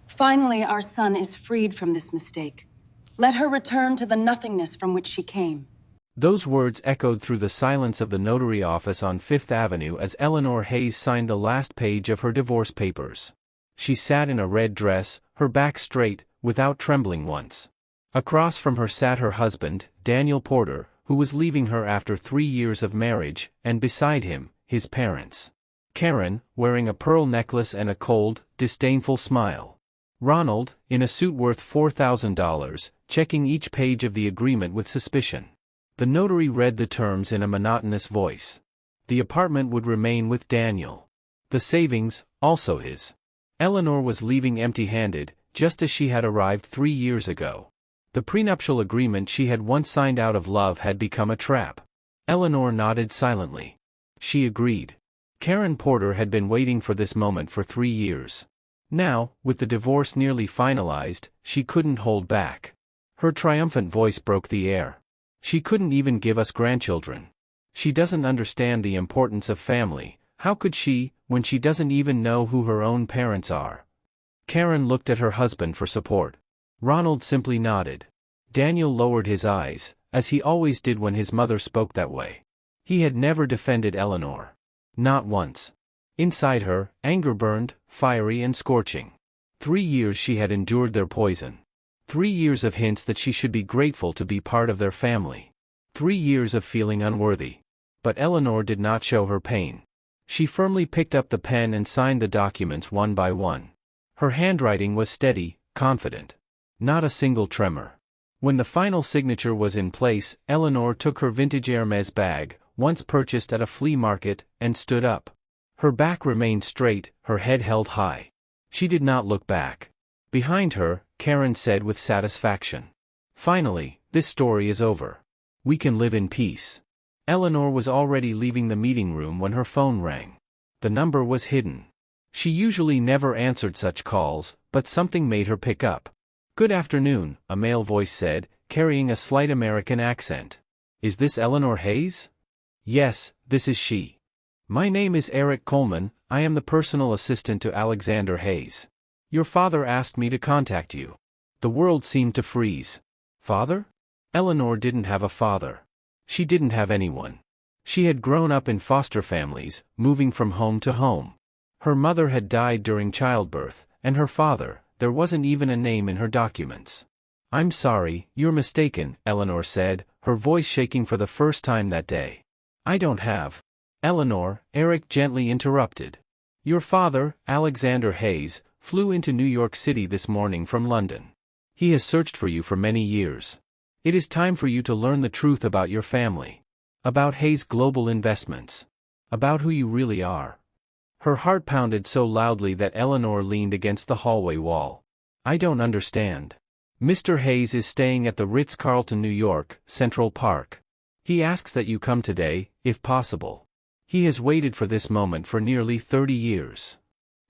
Finally, our son is freed from this mistake. Let her return to the nothingness from which she came. Those words echoed through the silence of the notary office on Fifth Avenue as Eleanor Hayes signed the last page of her divorce papers. She sat in a red dress, her back straight, without trembling once. Across from her sat her husband, Daniel Porter, who was leaving her after 3 years of marriage, and beside him, his parents. Karen, wearing a pearl necklace and a cold, disdainful smile. Ronald, in a suit worth $4,000, checking each page of the agreement with suspicion. The notary read the terms in a monotonous voice. The apartment would remain with Daniel. The savings, also his. Eleanor was leaving empty-handed, just as she had arrived 3 years ago. The prenuptial agreement she had once signed out of love had become a trap. Eleanor nodded silently. She agreed. Karen Porter had been waiting for this moment for 3 years. Now, with the divorce nearly finalized, she couldn't hold back. Her triumphant voice broke the air. She couldn't even give us grandchildren. She doesn't understand the importance of family. How could she, when she doesn't even know who her own parents are? Karen looked at her husband for support. Ronald simply nodded. Daniel lowered his eyes, as he always did when his mother spoke that way. He had never defended Eleanor. Not once. Inside her, anger burned, fiery and scorching. 3 years she had endured their poison. 3 years of hints that she should be grateful to be part of their family. 3 years of feeling unworthy. But Eleanor did not show her pain. She firmly picked up the pen and signed the documents one by one. Her handwriting was steady, confident. Not a single tremor. When the final signature was in place, Eleanor took her vintage Hermes bag, once purchased at a flea market, and stood up. Her back remained straight, her head held high. She did not look back. Behind her, Karen said with satisfaction. Finally, this story is over. We can live in peace. Eleanor was already leaving the meeting room when her phone rang. The number was hidden. She usually never answered such calls, but something made her pick up. "Good afternoon," a male voice said, carrying a slight American accent. "Is this Eleanor Hayes?" "Yes, this is she. My name is Eric Coleman, I am the personal assistant to Alexander Hayes. Your father asked me to contact you." The world seemed to freeze. Father? Eleanor didn't have a father. She didn't have anyone. She had grown up in foster families, moving from home to home. Her mother had died during childbirth, and her father, there wasn't even a name in her documents. "I'm sorry, you're mistaken," Eleanor said, her voice shaking for the first time that day. "I don't have." "Eleanor," Eric gently interrupted. "Your father, Alexander Hayes, flew into New York City this morning from London. He has searched for you for many years. It is time for you to learn the truth about your family. About Hayes Global Investments. About who you really are." Her heart pounded so loudly that Eleanor leaned against the hallway wall. "I don't understand. Mr. Hayes is staying at the Ritz-Carlton, New York, Central Park. He asks that you come today, if possible. He has waited for this moment for nearly 30 years.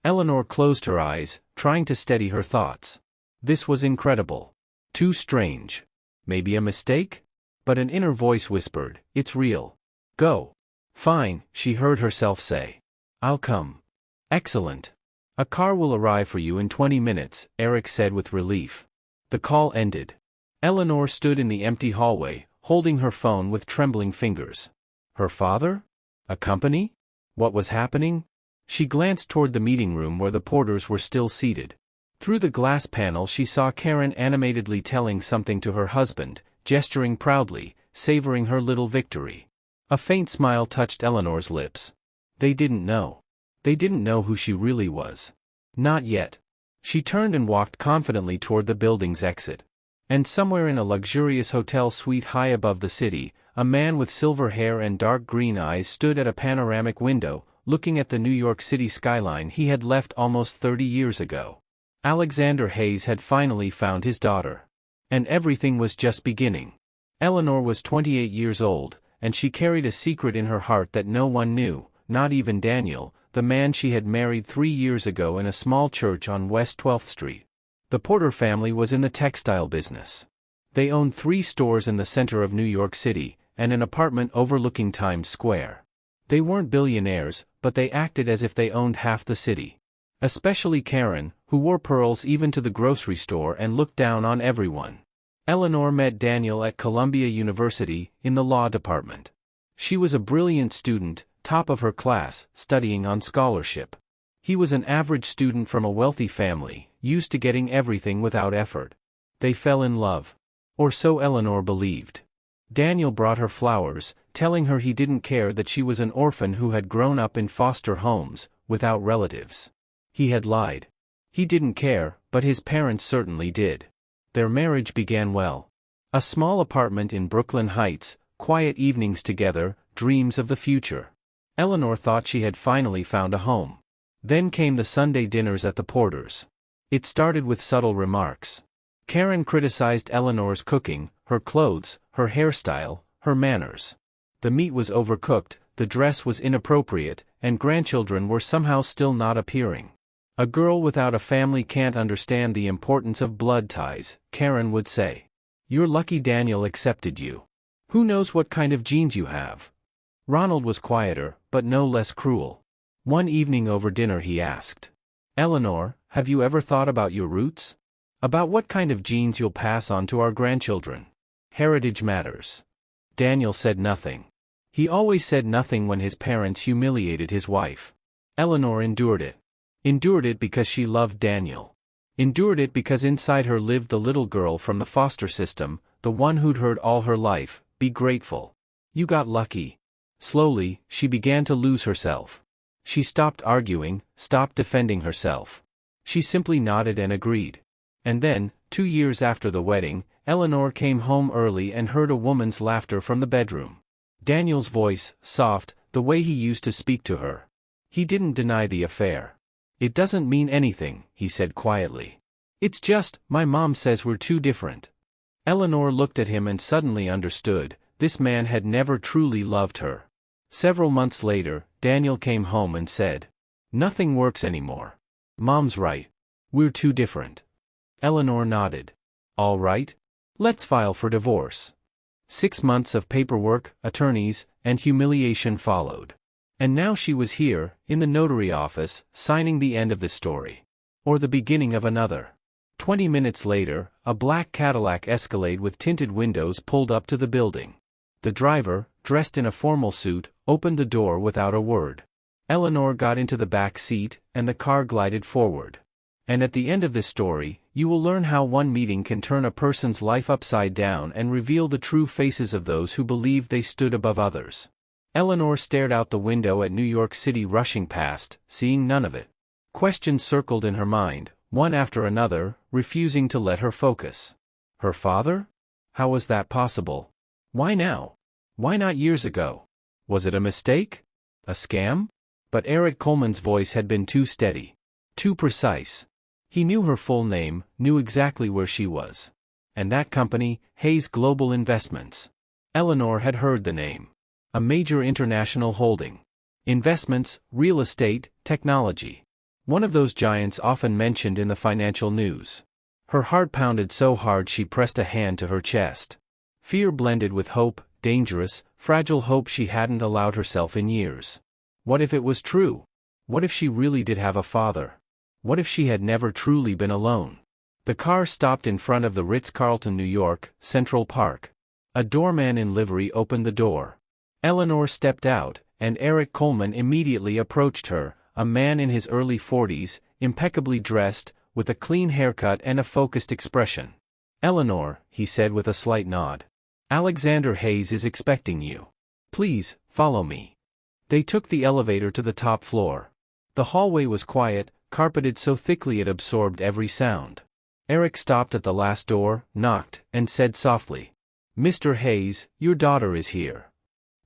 Eleanor closed her eyes, trying to steady her thoughts. This was incredible. Too strange. Maybe a mistake? But an inner voice whispered, "It's real. Go." "Fine," she heard herself say. "I'll come." "Excellent. A car will arrive for you in 20 minutes, Eric said with relief. The call ended. Eleanor stood in the empty hallway, holding her phone with trembling fingers. Her father? A company? What was happening? She glanced toward the meeting room where the Porters were still seated. Through the glass panel she saw Karen animatedly telling something to her husband, gesturing proudly, savoring her little victory. A faint smile touched Eleanor's lips. They didn't know. They didn't know who she really was. Not yet. She turned and walked confidently toward the building's exit. And somewhere in a luxurious hotel suite high above the city, a man with silver hair and dark green eyes stood at a panoramic window, looking at the New York City skyline he had left almost 30 years ago. Alexander Hayes had finally found his daughter. And everything was just beginning. Eleanor was 28 years old, and she carried a secret in her heart that no one knew, not even Daniel, the man she had married 3 years ago in a small church on West 12th Street. The Porter family was in the textile business. They owned 3 stores in the center of New York City, and an apartment overlooking Times Square. They weren't billionaires, but they acted as if they owned half the city. Especially Karen, who wore pearls even to the grocery store and looked down on everyone. Eleanor met Daniel at Columbia University, in the law department. She was a brilliant student, top of her class, studying on scholarship. He was an average student from a wealthy family, used to getting everything without effort. They fell in love. Or so Eleanor believed. Daniel brought her flowers, telling her he didn't care that she was an orphan who had grown up in foster homes, without relatives. He had lied. He didn't care, but his parents certainly did. Their marriage began well. A small apartment in Brooklyn Heights, quiet evenings together, dreams of the future. Eleanor thought she had finally found a home. Then came the Sunday dinners at the Porters. It started with subtle remarks. Karen criticized Eleanor's cooking, her clothes, her hairstyle, her manners. The meat was overcooked, the dress was inappropriate, and grandchildren were somehow still not appearing. A girl without a family can't understand the importance of blood ties, Karen would say. You're lucky Daniel accepted you. Who knows what kind of genes you have? Ronald was quieter, but no less cruel. One evening over dinner he asked, Eleanor, have you ever thought about your roots? About what kind of genes you'll pass on to our grandchildren? Heritage matters. Daniel said nothing. He always said nothing when his parents humiliated his wife. Eleanor endured it. Endured it because she loved Daniel. Endured it because inside her lived the little girl from the foster system, the one who'd heard all her life, be grateful. You got lucky. Slowly, she began to lose herself. She stopped arguing, stopped defending herself. She simply nodded and agreed. And then, 2 years after the wedding, Eleanor came home early and heard a woman's laughter from the bedroom. Daniel's voice, soft, the way he used to speak to her. He didn't deny the affair. It doesn't mean anything, he said quietly. It's just, my mom says we're too different. Eleanor looked at him and suddenly understood, this man had never truly loved her. Several months later, Daniel came home and said, nothing works anymore. Mom's right. We're too different. Eleanor nodded. All right. Let's file for divorce. 6 months of paperwork, attorneys, and humiliation followed. And now she was here, in the notary office, signing the end of the story. Or the beginning of another. 20 minutes later, a black Cadillac Escalade with tinted windows pulled up to the building. The driver, dressed in a formal suit, opened the door without a word. Eleanor got into the back seat, and the car glided forward. And at the end of this story, you will learn how one meeting can turn a person's life upside down and reveal the true faces of those who believed they stood above others. Eleanor stared out the window at New York City rushing past, seeing none of it. Questions circled in her mind, one after another, refusing to let her focus. Her father? How was that possible? Why now? Why not years ago? Was it a mistake? A scam? But Eric Coleman's voice had been too steady. Too precise. He knew her full name, knew exactly where she was. And that company, Hayes Global Investments. Eleanor had heard the name. A major international holding. Investments, real estate, technology. One of those giants often mentioned in the financial news. Her heart pounded so hard she pressed a hand to her chest. Fear blended with hope, dangerous, fragile hope she hadn't allowed herself in years. What if it was true? What if she really did have a father? What if she had never truly been alone? The car stopped in front of the Ritz-Carlton, New York, Central Park. A doorman in livery opened the door. Eleanor stepped out, and Eric Coleman immediately approached her, a man in his early 40s, impeccably dressed, with a clean haircut and a focused expression. Eleanor, he said with a slight nod. Alexander Hayes is expecting you. Please, follow me. They took the elevator to the top floor. The hallway was quiet, carpeted so thickly it absorbed every sound. Eric stopped at the last door, knocked, and said softly, Mr. Hayes, your daughter is here.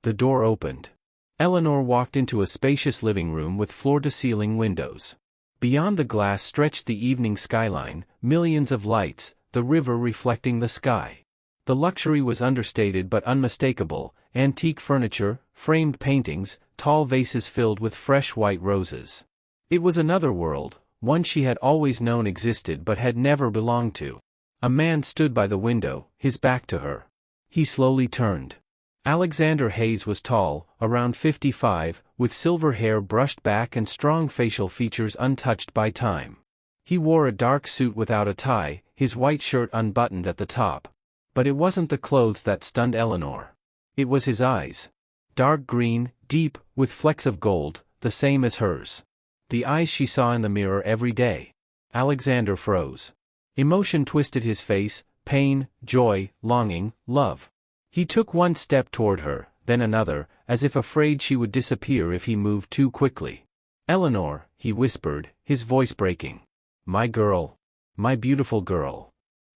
The door opened. Eleanor walked into a spacious living room with floor-to-ceiling windows. Beyond the glass stretched the evening skyline, millions of lights, the river reflecting the sky. The luxury was understated but unmistakable, antique furniture, framed paintings, tall vases filled with fresh white roses. It was another world, one she had always known existed but had never belonged to. A man stood by the window, his back to her. He slowly turned. Alexander Hayes was tall, around 55, with silver hair brushed back and strong facial features untouched by time. He wore a dark suit without a tie, his white shirt unbuttoned at the top. But it wasn't the clothes that stunned Eleanor. It was his eyes. Dark green, deep, with flecks of gold, the same as hers. The eyes she saw in the mirror every day. Alexander froze. Emotion twisted his face, pain, joy, longing, love. He took one step toward her, then another, as if afraid she would disappear if he moved too quickly. "Eleanor," he whispered, his voice breaking. "My girl. My beautiful girl."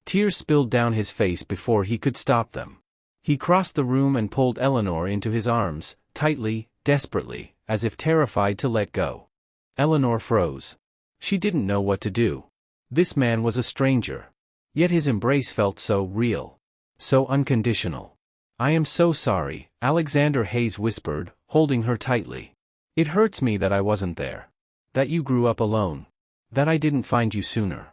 Tears spilled down his face before he could stop them. He crossed the room and pulled Eleanor into his arms, tightly, desperately, as if terrified to let go. Eleanor froze. She didn't know what to do. This man was a stranger. Yet his embrace felt so real. So unconditional. "I am so sorry," Alexander Hayes whispered, holding her tightly. "It hurts me that I wasn't there. That you grew up alone. That I didn't find you sooner."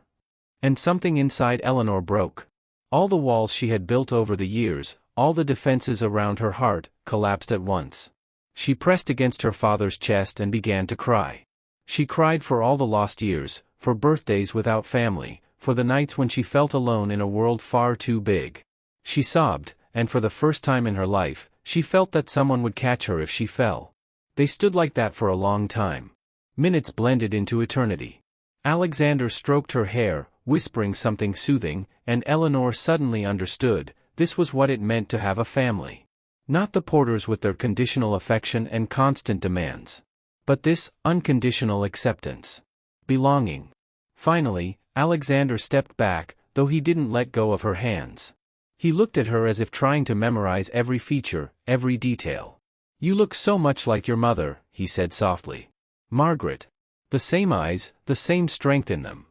And something inside Eleanor broke. All the walls she had built over the years, all the defenses around her heart, collapsed at once. She pressed against her father's chest and began to cry. She cried for all the lost years, for birthdays without family, for the nights when she felt alone in a world far too big. She sobbed, and for the first time in her life, she felt that someone would catch her if she fell. They stood like that for a long time. Minutes blended into eternity. Alexander stroked her hair, whispering something soothing, and Eleanor suddenly understood, this was what it meant to have a family. Not the Porters with their conditional affection and constant demands. But this, unconditional acceptance. Belonging. Finally, Alexander stepped back, though he didn't let go of her hands. He looked at her as if trying to memorize every feature, every detail. "You look so much like your mother," he said softly. "Margaret. The same eyes, the same strength in them."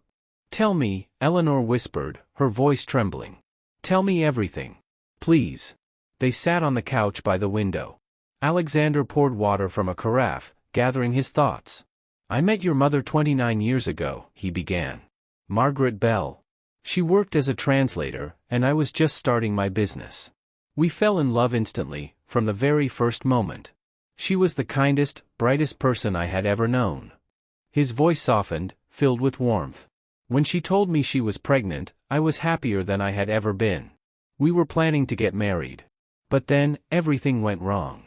"Tell me," Eleanor whispered, her voice trembling. "Tell me everything. Please." They sat on the couch by the window. Alexander poured water from a carafe, gathering his thoughts. "I met your mother 29 years ago," he began. "Margaret Bell. She worked as a translator, and I was just starting my business. We fell in love instantly, from the very first moment. She was the kindest, brightest person I had ever known." His voice softened, filled with warmth. "When she told me she was pregnant, I was happier than I had ever been. We were planning to get married. But then, everything went wrong."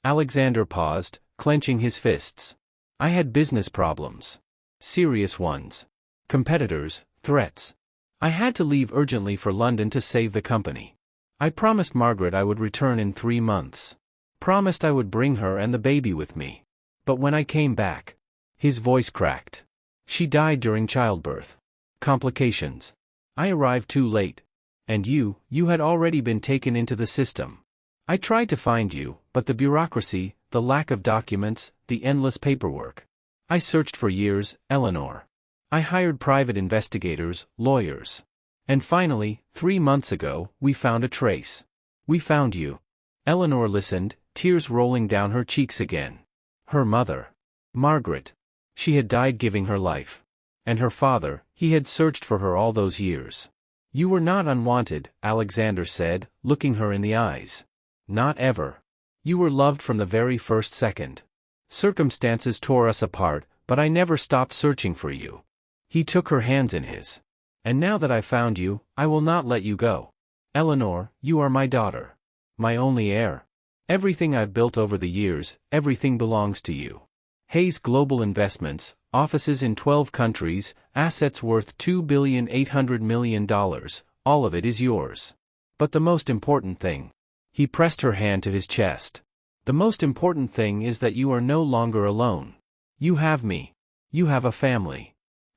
Alexander paused, clenching his fists. "I had business problems. Serious ones. Competitors, threats. I had to leave urgently for London to save the company. I promised Margaret I would return in 3 months. Promised I would bring her and the baby with me. But when I came back..." His voice cracked. "She died during childbirth. Complications. I arrived too late. And you had already been taken into the system. I tried to find you, but the bureaucracy, the lack of documents, the endless paperwork. I searched for years, Eleanor. I hired private investigators, lawyers. And finally, 3 months ago, we found a trace. We found you." Eleanor listened, tears rolling down her cheeks again. Her mother. Margaret. She had died giving her life. And her father, he had searched for her all those years. "You were not unwanted," Alexander said, looking her in the eyes. "Not ever. You were loved from the very first second. Circumstances tore us apart, but I never stopped searching for you." He took her hands in his. "And now that I found you, I will not let you go. Eleanor, you are my daughter. My only heir. Everything I've built over the years, everything belongs to you. Hayes Global Investments, offices in 12 countries, assets worth $2,800,000,000, all of it is yours. But the most important thing..." He pressed her hand to his chest. "The most important thing is that you are no longer alone. You have me. You have a family."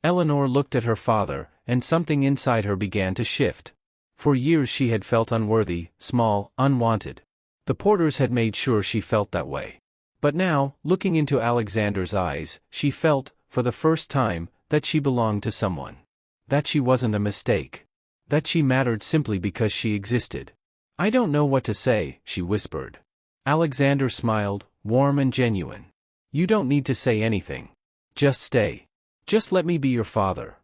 Eleanor looked at her father, and something inside her began to shift. For years she had felt unworthy, small, unwanted. The Porters had made sure she felt that way. But now, looking into Alexander's eyes, she felt, for the first time, that she belonged to someone. That she wasn't a mistake. That she mattered simply because she existed. "I don't know what to say," she whispered. Alexander smiled, warm and genuine. "You don't need to say anything. Just stay. Just let me be your father."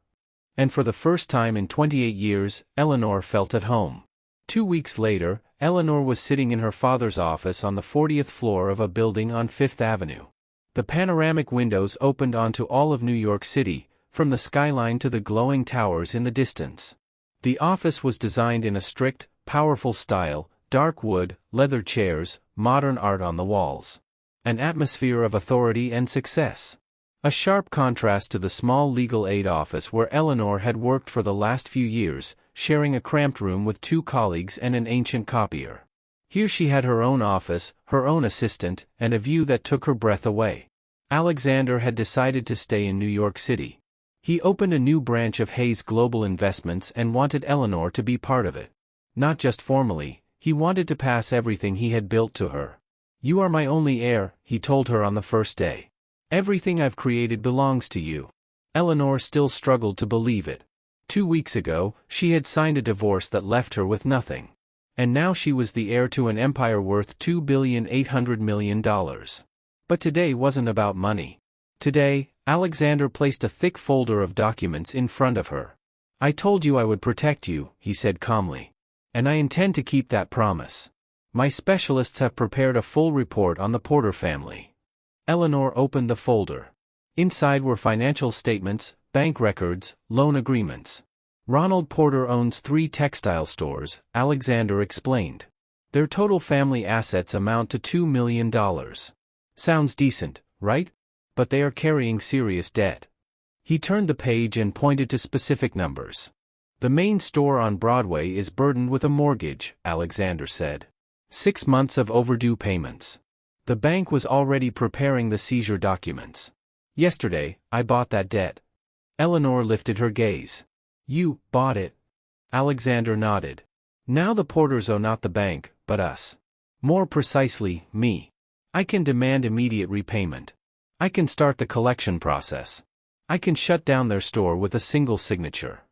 And for the first time in 28 years, Eleanor felt at home. 2 weeks later, Eleanor was sitting in her father's office on the 40th floor of a building on Fifth Avenue. The panoramic windows opened onto all of New York City, from the skyline to the glowing towers in the distance. The office was designed in a strict, powerful style: dark wood, leather chairs, modern art on the walls. An atmosphere of authority and success. A sharp contrast to the small legal aid office where Eleanor had worked for the last few years, sharing a cramped room with 2 colleagues and an ancient copier. Here she had her own office, her own assistant, and a view that took her breath away. Alexander had decided to stay in New York City. He opened a new branch of Hayes Global Investments and wanted Eleanor to be part of it. Not just formally, he wanted to pass everything he had built to her. "You are my only heir," he told her on the first day. "Everything I've created belongs to you." Eleanor still struggled to believe it. 2 weeks ago, she had signed a divorce that left her with nothing. And now she was the heir to an empire worth $2,800,000,000. But today wasn't about money. Today, Alexander placed a thick folder of documents in front of her. "I told you I would protect you," he said calmly. "And I intend to keep that promise. My specialists have prepared a full report on the Porter family." Eleanor opened the folder. Inside were financial statements, bank records, loan agreements. "Ronald Porter owns 3 textile stores," Alexander explained. "Their total family assets amount to $2 million. Sounds decent, right? But they are carrying serious debt." He turned the page and pointed to specific numbers. "The main store on Broadway is burdened with a mortgage," Alexander said. 6 months of overdue payments. The bank was already preparing the seizure documents. "Yesterday, I bought that debt." Eleanor lifted her gaze. "You bought it?" Alexander nodded. "Now the Porters owe not the bank, but us. More precisely, me. I can demand immediate repayment. I can start the collection process. I can shut down their store with a single signature."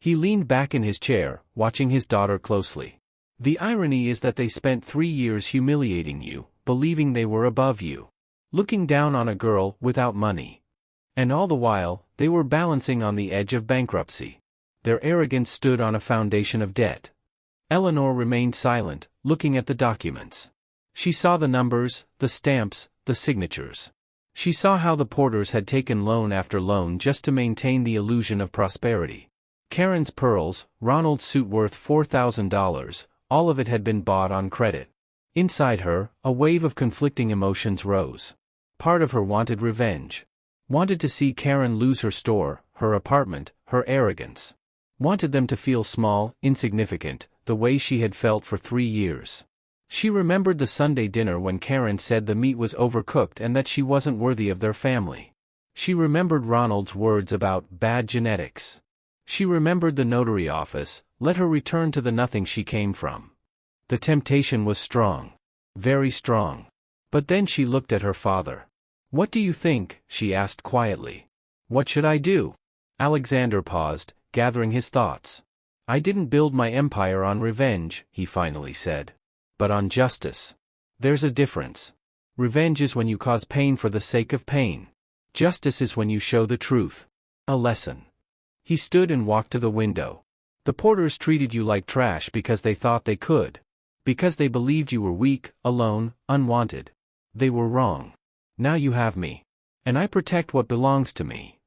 He leaned back in his chair, watching his daughter closely. "The irony is that they spent 3 years humiliating you, believing they were above you. Looking down on a girl without money. And all the while, they were balancing on the edge of bankruptcy. Their arrogance stood on a foundation of debt." Eleanor remained silent, looking at the documents. She saw the numbers, the stamps, the signatures. She saw how the Porters had taken loan after loan just to maintain the illusion of prosperity. Karen's pearls, Ronald's suit worth $4,000, all of it had been bought on credit. Inside her, a wave of conflicting emotions rose. Part of her wanted revenge. Wanted to see Karen lose her store, her apartment, her arrogance. Wanted them to feel small, insignificant, the way she had felt for 3 years. She remembered the Sunday dinner when Karen said the meat was overcooked and that she wasn't worthy of their family. She remembered Ronald's words about bad genetics. She remembered the notary office: "Let her return to the nothing she came from." The temptation was strong. Very strong. But then she looked at her father. "What do you think?" she asked quietly. "What should I do?" Alexander paused, gathering his thoughts. "I didn't build my empire on revenge," he finally said. "But on justice. There's a difference. Revenge is when you cause pain for the sake of pain. Justice is when you show the truth. A lesson." He stood and walked to the window. "The Porters treated you like trash because they thought they could. Because they believed you were weak, alone, unwanted. They were wrong. Now you have me. And I protect what belongs to me."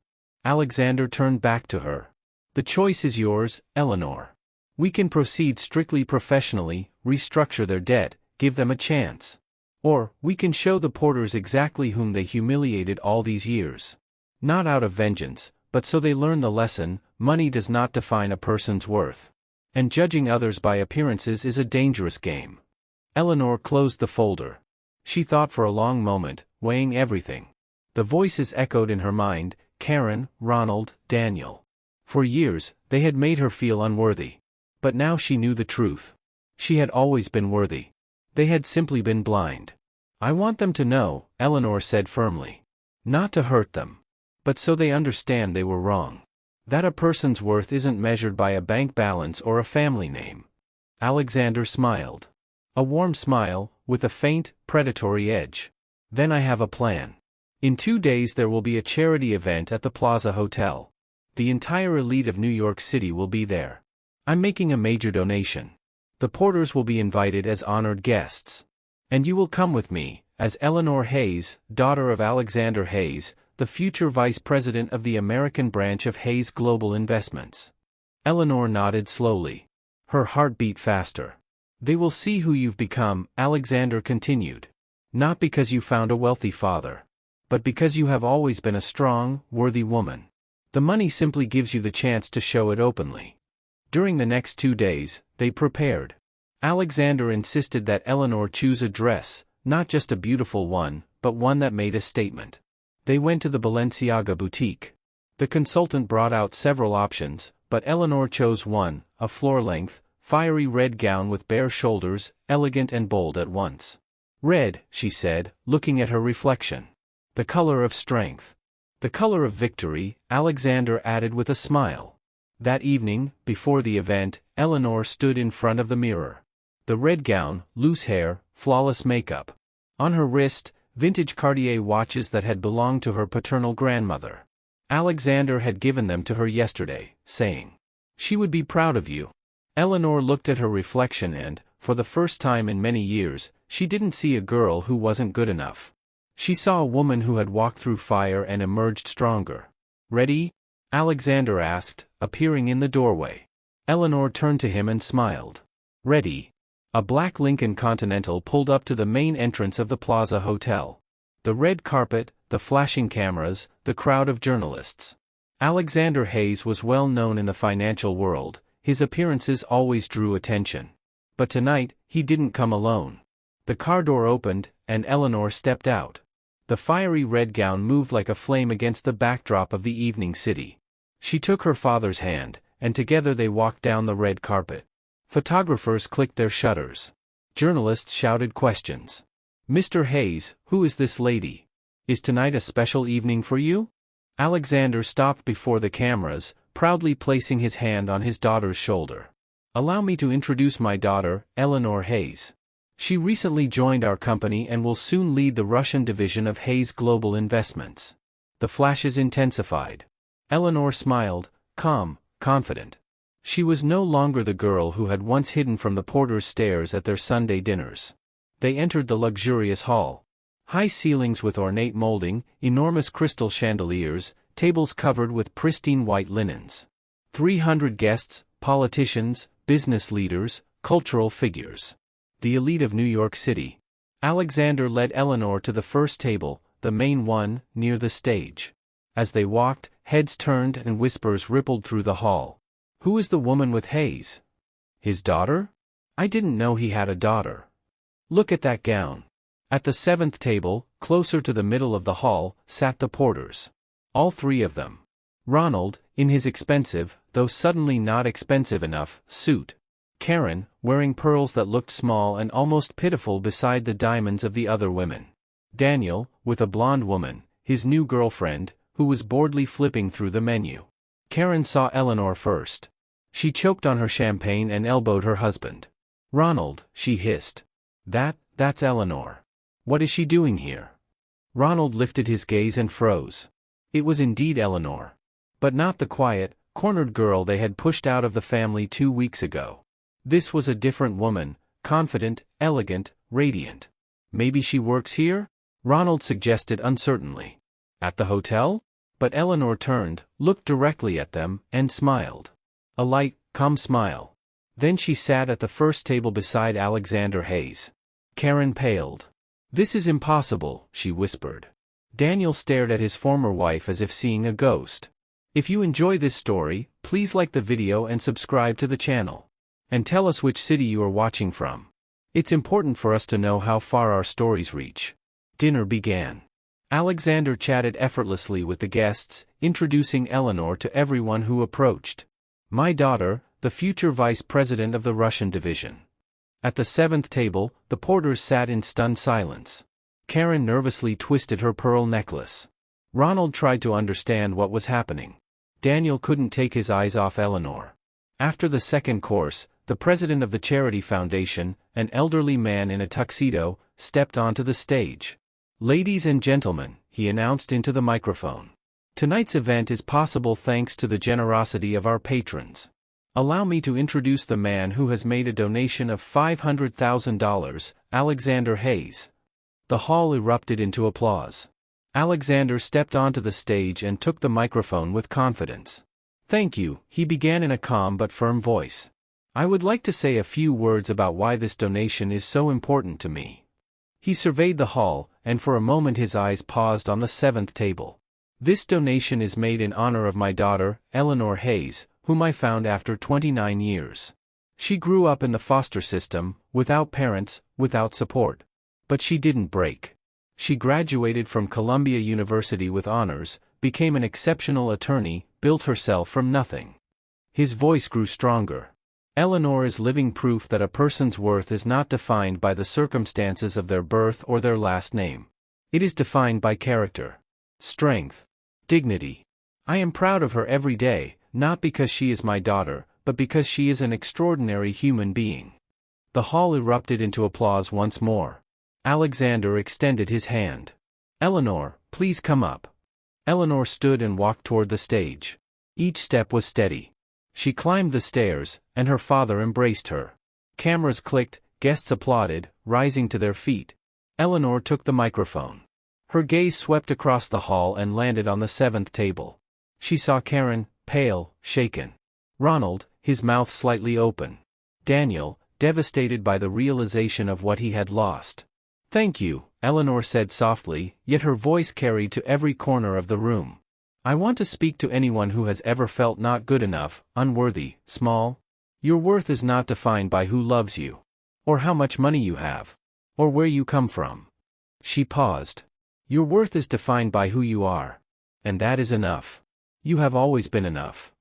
Alexander turned back to her. "The choice is yours, Eleanor. We can proceed strictly professionally, restructure their debt, give them a chance. Or, we can show the Porters exactly whom they humiliated all these years. Not out of vengeance, but so they learn the lesson: money does not define a person's worth. And judging others by appearances is a dangerous game." Eleanor closed the folder. She thought for a long moment, weighing everything. The voices echoed in her mind: Karen, Ronald, Daniel. For years, they had made her feel unworthy. But now she knew the truth. She had always been worthy. They had simply been blind. "I want them to know," Eleanor said firmly. "Not to hurt them. But so they understand they were wrong. That a person's worth isn't measured by a bank balance or a family name." Alexander smiled. A warm smile, with a faint, predatory edge. "Then I have a plan. In 2 days there will be a charity event at the Plaza Hotel. The entire elite of New York City will be there. I'm making a major donation. The Porters will be invited as honored guests. And you will come with me, as Eleanor Hayes, daughter of Alexander Hayes, the future vice president of the American branch of Hayes Global Investments. Eleanor nodded slowly. Her heart beat faster. They will see who you've become, Alexander continued. Not because you found a wealthy father, but because you have always been a strong, worthy woman. The money simply gives you the chance to show it openly. During the next 2 days, they prepared. Alexander insisted that Eleanor choose a dress, not just a beautiful one, but one that made a statement. They went to the Balenciaga boutique. The consultant brought out several options, but Eleanor chose one, a floor-length, fiery red gown with bare shoulders, elegant and bold at once. Red, she said, looking at her reflection. The color of strength. The color of victory, Alexander added with a smile. That evening, before the event, Eleanor stood in front of the mirror. The red gown, loose hair, flawless makeup. On her wrist, vintage Cartier watches that had belonged to her paternal grandmother. Alexander had given them to her yesterday, saying, "She would be proud of you." Eleanor looked at her reflection and, for the first time in many years, she didn't see a girl who wasn't good enough. She saw a woman who had walked through fire and emerged stronger. "Ready?" Alexander asked, appearing in the doorway. Eleanor turned to him and smiled. "Ready." A black Lincoln Continental pulled up to the main entrance of the Plaza Hotel. The red carpet, the flashing cameras, the crowd of journalists. Alexander Hayes was well known in the financial world, his appearances always drew attention. But tonight, he didn't come alone. The car door opened, and Eleanor stepped out. The fiery red gown moved like a flame against the backdrop of the evening city. She took her father's hand, and together they walked down the red carpet. Photographers clicked their shutters. Journalists shouted questions. "Mr. Hayes, who is this lady? Is tonight a special evening for you?" Alexander stopped before the cameras, proudly placing his hand on his daughter's shoulder. "Allow me to introduce my daughter, Eleanor Hayes. She recently joined our company and will soon lead the Russian division of Hayes Global Investments." The flashes intensified. Eleanor smiled, calm, confident. She was no longer the girl who had once hidden from the Porters' stares at their Sunday dinners. They entered the luxurious hall. High ceilings with ornate molding, enormous crystal chandeliers, tables covered with pristine white linens. 300 guests, politicians, business leaders, cultural figures. The elite of New York City. Alexander led Eleanor to the first table, the main one, near the stage. As they walked, heads turned and whispers rippled through the hall. "Who is the woman with Hayes? His daughter? I didn't know he had a daughter. Look at that gown." At the seventh table, closer to the middle of the hall, sat the Porters. All three of them. Ronald, in his expensive, though suddenly not expensive enough, suit. Karen, wearing pearls that looked small and almost pitiful beside the diamonds of the other women. Daniel, with a blonde woman, his new girlfriend, who was boredly flipping through the menu. Karen saw Eleanor first. She choked on her champagne and elbowed her husband. "Ronald," she hissed. That's Eleanor. What is she doing here?" Ronald lifted his gaze and froze. It was indeed Eleanor. But not the quiet, cornered girl they had pushed out of the family 2 weeks ago. This was a different woman, confident, elegant, radiant. "Maybe she works here?" Ronald suggested uncertainly. "At the hotel?" But Eleanor turned, looked directly at them, and smiled. A light, calm smile. Then she sat at the first table beside Alexander Hayes. Karen paled. "This is impossible," she whispered. Daniel stared at his former wife as if seeing a ghost. If you enjoy this story, please like the video and subscribe to the channel. And tell us which city you are watching from. It's important for us to know how far our stories reach. Dinner began. Alexander chatted effortlessly with the guests, introducing Eleanor to everyone who approached. "My daughter, the future vice president of the Russian division." At the seventh table, the Porters sat in stunned silence. Karen nervously twisted her pearl necklace. Ronald tried to understand what was happening. Daniel couldn't take his eyes off Eleanor. After the second course, the president of the charity foundation, an elderly man in a tuxedo, stepped onto the stage. "Ladies and gentlemen," he announced into the microphone. "Tonight's event is possible thanks to the generosity of our patrons. Allow me to introduce the man who has made a donation of $500,000, Alexander Hayes. The hall erupted into applause. Alexander stepped onto the stage and took the microphone with confidence. Thank you, he began in a calm but firm voice. I would like to say a few words about why this donation is so important to me. He surveyed the hall, and for a moment his eyes paused on the seventh table. This donation is made in honor of my daughter, Eleanor Hayes, whom I found after 29 years. She grew up in the foster system, without parents, without support. But she didn't break. She graduated from Columbia University with honors, became an exceptional attorney, built herself from nothing. His voice grew stronger. Eleanor is living proof that a person's worth is not defined by the circumstances of their birth or their last name. It is defined by character, strength, dignity. I am proud of her every day, not because she is my daughter, but because she is an extraordinary human being. The hall erupted into applause once more. Alexander extended his hand. Eleanor, please come up. Eleanor stood and walked toward the stage. Each step was steady. She climbed the stairs, and her father embraced her. Cameras clicked, guests applauded, rising to their feet. Eleanor took the microphone. Her gaze swept across the hall and landed on the seventh table. She saw Karen, pale, shaken. Ronald, his mouth slightly open. Daniel, devastated by the realization of what he had lost. Thank you, Eleanor said softly, yet her voice carried to every corner of the room. I want to speak to anyone who has ever felt not good enough, unworthy, small. Your worth is not defined by who loves you, or how much money you have, or where you come from. She paused. Your worth is defined by who you are. And that is enough. You have always been enough.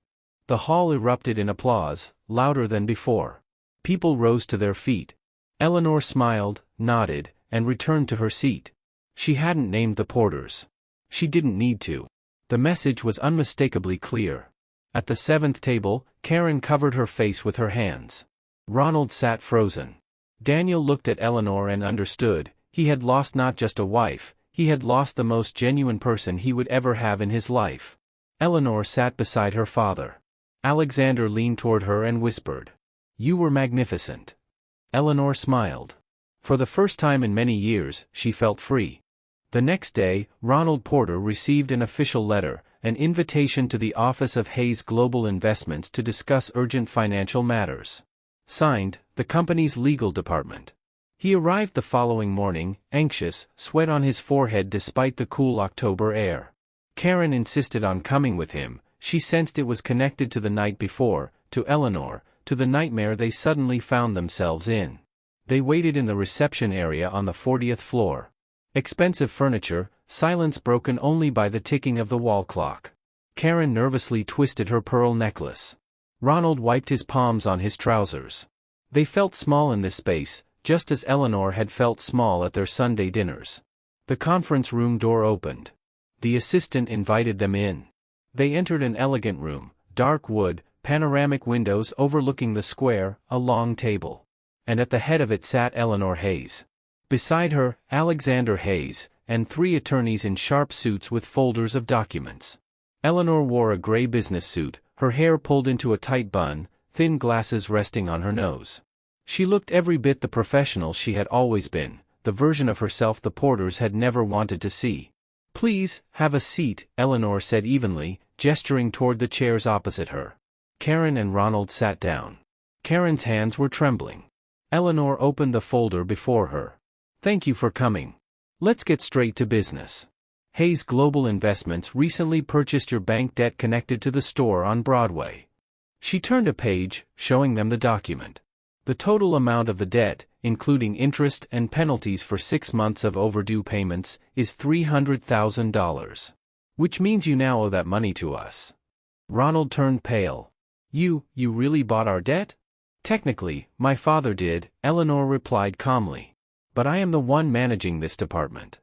The hall erupted in applause, louder than before. People rose to their feet. Eleanor smiled, nodded, and returned to her seat. She hadn't named the porters. She didn't need to. The message was unmistakably clear. At the seventh table, Karen covered her face with her hands. Ronald sat frozen. Daniel looked at Eleanor and understood. He had lost not just a wife, he had lost the most genuine person he would ever have in his life. Eleanor sat beside her father. Alexander leaned toward her and whispered, "You were magnificent." Eleanor smiled. For the first time in many years, she felt free. The next day, Ronald Porter received an official letter, an invitation to the office of Hayes Global Investments to discuss urgent financial matters. Signed, the company's legal department. He arrived the following morning, anxious, sweat on his forehead despite the cool October air. Karen insisted on coming with him. She sensed it was connected to the night before, to Eleanor, to the nightmare they suddenly found themselves in. They waited in the reception area on the 40th floor. Expensive furniture, silence broken only by the ticking of the wall clock. Karen nervously twisted her pearl necklace. Ronald wiped his palms on his trousers. They felt small in this space, just as Eleanor had felt small at their Sunday dinners. The conference room door opened. The assistant invited them in. They entered an elegant room, dark wood, panoramic windows overlooking the square, a long table. And at the head of it sat Eleanor Hayes. Beside her, Alexander Hayes, and 3 attorneys in sharp suits with folders of documents. Eleanor wore a gray business suit, her hair pulled into a tight bun, thin glasses resting on her nose. She looked every bit the professional she had always been, the version of herself the Porters had never wanted to see. "Please, have a seat," Eleanor said evenly, gesturing toward the chairs opposite her. Karen and Ronald sat down. Karen's hands were trembling. Eleanor opened the folder before her. "Thank you for coming. Let's get straight to business. Hayes Global Investments recently purchased your bank debt connected to the store on Broadway." She turned a page, showing them the document. The total amount of the debt, including interest and penalties for 6 months of overdue payments, is $300,000. Which means you now owe that money to us. Ronald turned pale. You really bought our debt?" "Technically, my father did," Eleanor replied calmly. "But I am the one managing this department."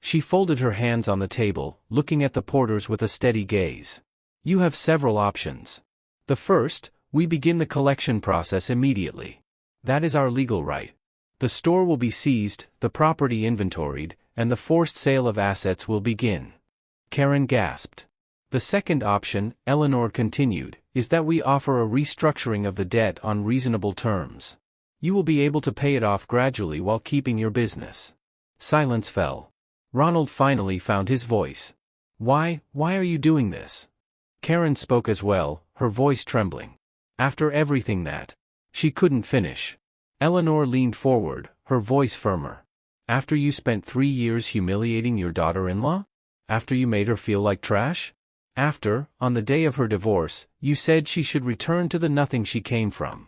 She folded her hands on the table, looking at the Porters with a steady gaze. "You have several options. The first, we begin the collection process immediately. That is our legal right. The store will be seized, the property inventoried, and the forced sale of assets will begin." Karen gasped. The second option, Eleanor continued, is that we offer a restructuring of the debt on reasonable terms. You will be able to pay it off gradually while keeping your business. Silence fell. Ronald finally found his voice. Why are you doing this? Karen spoke as well, her voice trembling. After everything that. She couldn't finish. Eleanor leaned forward, her voice firmer. After you spent 3 years humiliating your daughter-in-law? After you made her feel like trash? After, on the day of her divorce, you said she should return to the nothing she came from.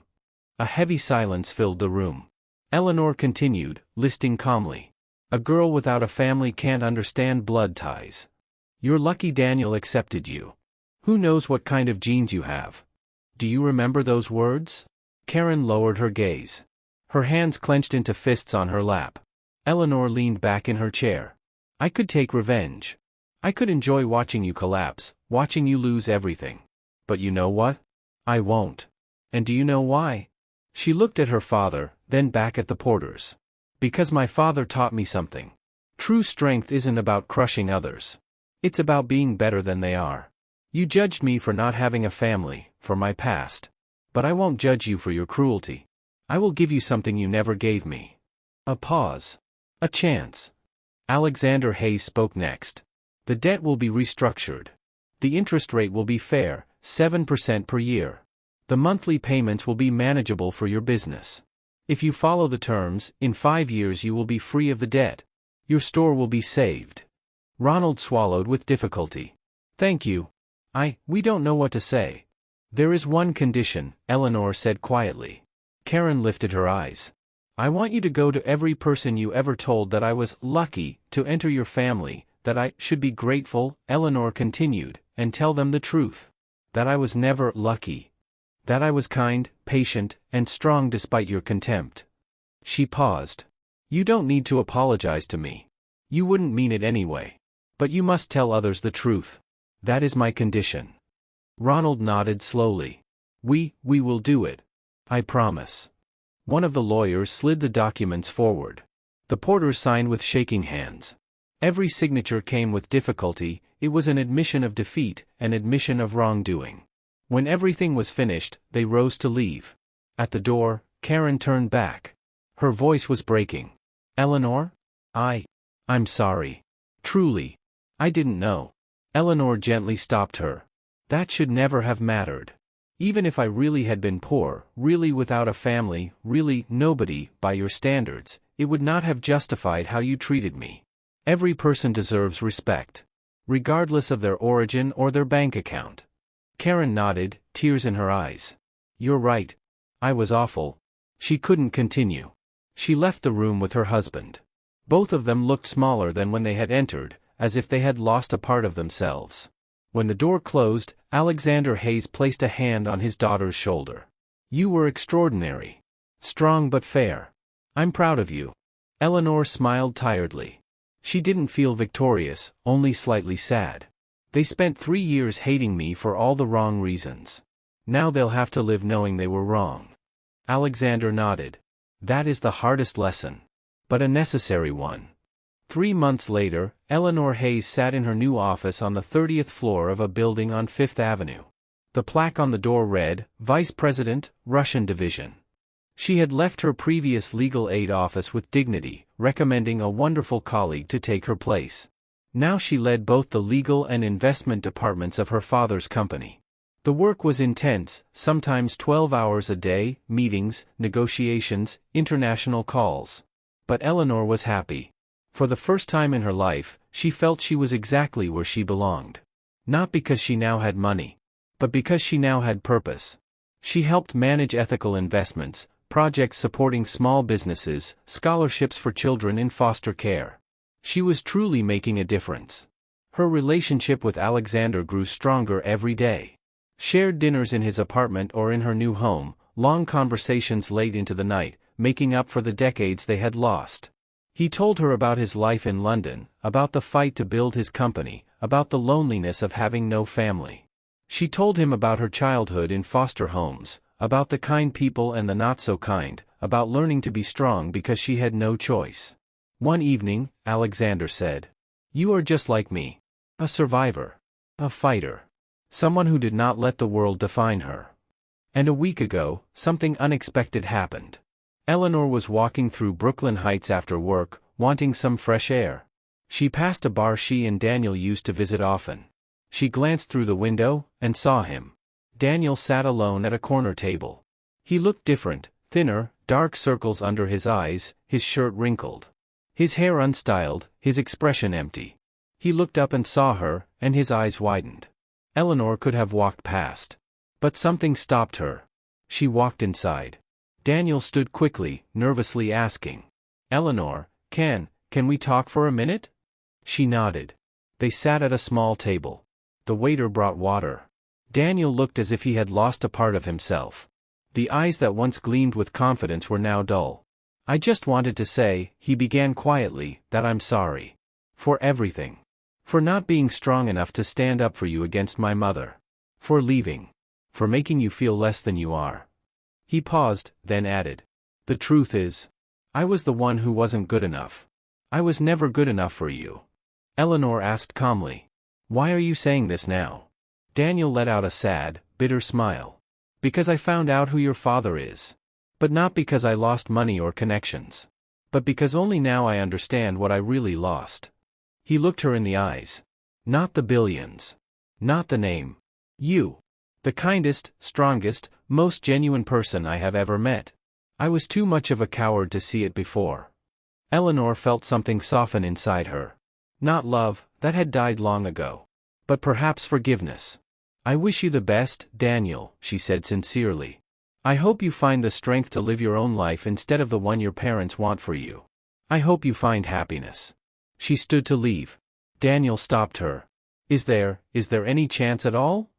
A heavy silence filled the room. Eleanor continued, listing calmly. A girl without a family can't understand blood ties. You're lucky Daniel accepted you. Who knows what kind of genes you have? Do you remember those words? Karen lowered her gaze. Her hands clenched into fists on her lap. Eleanor leaned back in her chair. I could take revenge. I could enjoy watching you collapse, watching you lose everything. But you know what? I won't. And do you know why? She looked at her father, then back at the Porters. Because my father taught me something. True strength isn't about crushing others. It's about being better than they are. You judged me for not having a family, for my past. But I won't judge you for your cruelty. I will give you something you never gave me. A pause. A chance. Alexander Hayes spoke next. The debt will be restructured. The interest rate will be fair, 7% per year. The monthly payments will be manageable for your business. If you follow the terms, in 5 years you will be free of the debt. Your store will be saved. Ronald swallowed with difficulty. Thank you. We don't know what to say. There is one condition, Eleanor said quietly. Karen lifted her eyes. I want you to go to every person you ever told that I was lucky to enter your family, that I should be grateful, Eleanor continued, and tell them the truth. That I was never lucky. That I was kind, patient, and strong despite your contempt. She paused. You don't need to apologize to me. You wouldn't mean it anyway. But you must tell others the truth. That is my condition. Ronald nodded slowly. We will do it. I promise. One of the lawyers slid the documents forward. The Porters signed with shaking hands. Every signature came with difficulty. It was an admission of defeat, an admission of wrongdoing. When everything was finished, they rose to leave. At the door, Karen turned back. Her voice was breaking. Eleanor? I'm sorry. Truly. I didn't know. Eleanor gently stopped her. That should never have mattered. Even if I really had been poor, really without a family, really nobody, by your standards, it would not have justified how you treated me. Every person deserves respect. Regardless of their origin or their bank account. Karen nodded, tears in her eyes. You're right. I was awful. She couldn't continue. She left the room with her husband. Both of them looked smaller than when they had entered, as if they had lost a part of themselves. When the door closed, Alexander Hayes placed a hand on his daughter's shoulder. You were extraordinary. Strong but fair. I'm proud of you. Eleanor smiled tiredly. She didn't feel victorious, only slightly sad. They spent 3 years hating me for all the wrong reasons. Now they'll have to live knowing they were wrong. Alexander nodded. That is the hardest lesson. But a necessary one. 3 months later, Eleanor Hayes sat in her new office on the 30th floor of a building on Fifth Avenue. The plaque on the door read, Vice President, Russian Division. She had left her previous legal aid office with dignity, recommending a wonderful colleague to take her place. Now she led both the legal and investment departments of her father's company. The work was intense, sometimes 12 hours a day, meetings, negotiations, international calls. But Eleanor was happy. For the first time in her life, she felt she was exactly where she belonged. Not because she now had money, but because she now had purpose. She helped manage ethical investments, projects supporting small businesses, scholarships for children in foster care. She was truly making a difference. Her relationship with Alexander grew stronger every day. Shared dinners in his apartment or in her new home, long conversations late into the night, making up for the decades they had lost. He told her about his life in London, about the fight to build his company, about the loneliness of having no family. She told him about her childhood in foster homes, about the kind people and the not so kind, about learning to be strong because she had no choice. One evening, Alexander said, "You are just like me. A survivor. A fighter. Someone who did not let the world define her. And a week ago, something unexpected happened. Eleanor was walking through Brooklyn Heights after work, wanting some fresh air. She passed a bar she and Daniel used to visit often. She glanced through the window, and saw him. Daniel sat alone at a corner table. He looked different, thinner, dark circles under his eyes, his shirt wrinkled. His hair unstyled, his expression empty. He looked up and saw her, and his eyes widened. Eleanor could have walked past. But something stopped her. She walked inside. Daniel stood quickly, nervously asking, "Eleanor, can we talk for a minute?" She nodded. They sat at a small table. The waiter brought water. Daniel looked as if he had lost a part of himself. The eyes that once gleamed with confidence were now dull. "I just wanted to say," he began quietly, "that I'm sorry. For everything. For not being strong enough to stand up for you against my mother. For leaving. For making you feel less than you are." He paused, then added, "The truth is, I was the one who wasn't good enough. I was never good enough for you." Eleanor asked calmly, "Why are you saying this now?" Daniel let out a sad, bitter smile. "Because I found out who your father is. But not because I lost money or connections. But because only now I understand what I really lost." He looked her in the eyes. "Not the billions. Not the name. You. The kindest, strongest, most genuine person I have ever met. I was too much of a coward to see it before." Eleanor felt something soften inside her. Not love, that had died long ago. But perhaps forgiveness. "I wish you the best, Daniel," she said sincerely. "I hope you find the strength to live your own life instead of the one your parents want for you. I hope you find happiness." She stood to leave. Daniel stopped her. Is there any chance at all?"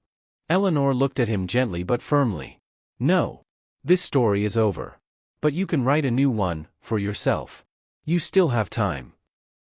Eleanor looked at him gently but firmly. "No. This story is over. But you can write a new one, for yourself. You still have time."